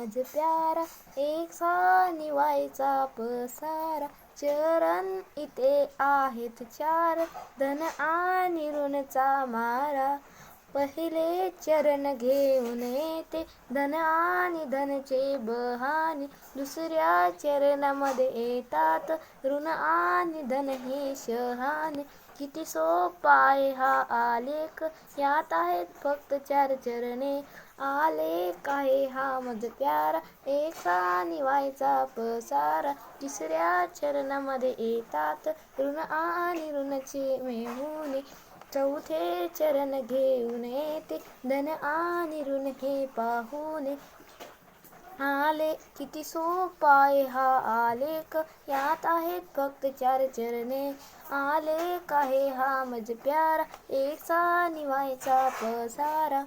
मज प्यारा, एक सा निवायचा पसारा. चरण इथे आहेत चार, धन आणि ऋणचा मारा. पहिले चरण घेऊन येते, धन आणि धनचे बहाणे. दुसऱ्या चरणामध्ये येतात, ऋण आणि धन हे शहाणे. किती सोपा आहे हा आलेख, यात आहेत फक्त 4 चरणे. आलेख आहे हा मज प्यारा, एक सा निवायचा पसारा. तिसऱ्या चरणामध्ये येतात, ऋण आणि ऋणचे मेहुणे. चौथे चरण घेऊन येते, धन आणि ऋण हे पाहुणे. किती सोपा आहे हा आलेख, यात आहेत फक्त 4 चरणे. आलेख आहे हा मज प्यारा, एक सा निवायचा पसारा.